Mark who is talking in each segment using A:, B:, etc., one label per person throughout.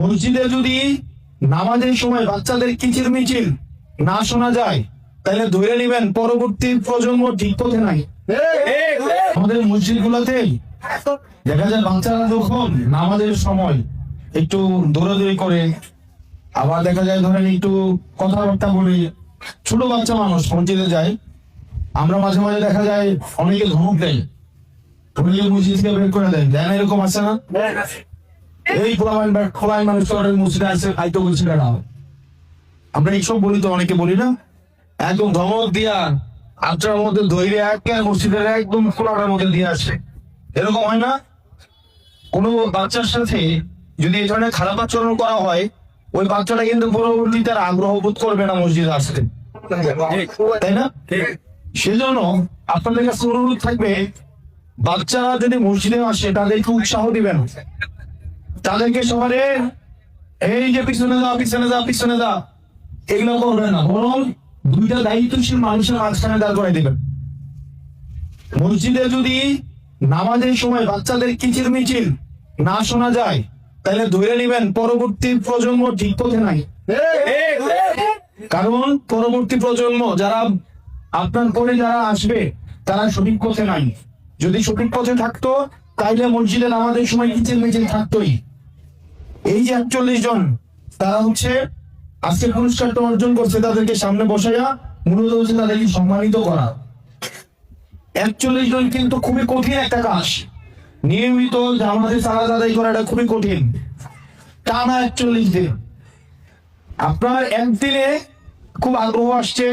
A: মসজিদে যদি নামাজের সময় বাচ্চাদের কিচির মিচির না শোনা যায় তাহলে ধরে নিবেন পরবর্তী প্রজন্ম ঠিক পথে নাই। আমাদের মসজিদ গুলাতে দেখা যায় বাচ্চারা যখন নামাজের সময় একটু দৌড়াদৌড়ি করে, আবার দেখা যায় ধরেন একটু কথাবার্তা বলে, ছোট বাচ্চা মানুষ মসজিদে যায়, আমরা মাঝে মাঝে দেখা যায় অনেকে ধমক দেয়, অনেকে মসজিদকে বের করে দেয়, দেয় না? এরকম আছে না? এই খোলাই মানুষ মসজিদে আসছে খাইতে বলছি না, আমরা এইসব বলি তো, অনেকে বলি না, একদম ধমক দিয়া আটটার মধ্যে ধৈর্য মসজিদের একদম খোলাটার মধ্যে দিয়ে আসে। এরকম হয় না? কোনো বাচ্চার সাথে যদি এই ধরনের খারাপ আচরণ করা হয়, ওই বাচ্চাটা কিন্তু পরবর্তীতে আর আগ্রহ বোধ করবে না মসজিদে আসতে, তাই না? সেজন্য আপনাদের কাছে অনুরোধ থাকবে, বাচ্চারা যদি মসজিদে আসে তাদেরকে উৎসাহ দিবেন, তাদেরকে সবারে এই যে পিছনে যা পিছনে যা পিছনে যা এগুলো করবে না, বরং দুইটা দায়িত্বশীল মানুষের মাঝখানে দাঁড় করাই দিবেন। মসজিদে যদি নামাজের সময় বাচ্চাদের কিচির মিচির না শোনা যায় তাহলে ধরে নিবেন পরবর্তী প্রজন্ম ঠিক পথে নাই। কারণ পরবর্তী প্রজন্ম যারা আপনার পরে যারা আসবে তারা সঠিক পথে নাই। যদি সঠিক পথে থাকতো তাইলে মসজিদে নামাজের সময় কিচির মিচির থাকতোই। এই যে ৪১ জন, তারা হচ্ছে আজকে পুরস্কারটা অর্জন করছে, তাদেরকে সামনে বসাইয়া মূলত হচ্ছে তাদেরকে সম্মানিত করা। ৪১ জন কিন্তু খুবই কঠিন একটা কাজ, নিয়মিত জামাতে সালাত আদায় করাটা খুবই কঠিন। টানা ৪১ দিন, আপনার একদিনে খুব আগ্রহ আসছে,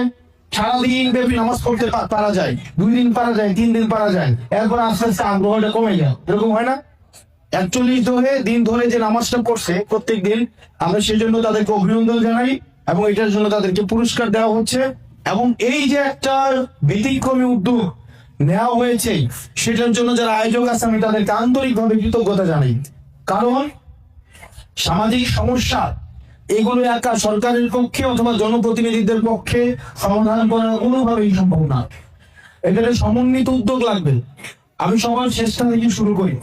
A: সারাদিন ব্যাপী নামাজ পড়তে পারা যায়, ২ দিন পারা যায়, ৩ দিন পারা যায়, এরপর আস্তে আস্তে আগ্রহটা কমে যায়। এরকম হয় না? ৪১ দিন ধরে যে নামাজটা পড়ছে প্রত্যেক দিন, আমরা সেজন্য তাদেরকে অভিনন্দন জানাই এবং এটার জন্য তাদেরকে পুরস্কার দেওয়া হচ্ছে। এবং এই যে একটা ব্যতিক্রমী উদ্যোগ নেওয়া হয়েছে, সেটার জন্য যারা আয়োজক আছে আমি তাদেরকে আন্তরিকভাবে কৃতজ্ঞতা জানাই। কারণ সামাজিক সমস্যা এগুলো একা সরকারের পক্ষে অথবা জনপ্রতিনিধিদের পক্ষে সমাধান করা কোনোভাবেই সম্ভব না। এটাতে সমন্বিত উদ্যোগ লাগবে। আমি সবার চেষ্টা থেকে শুরু করি।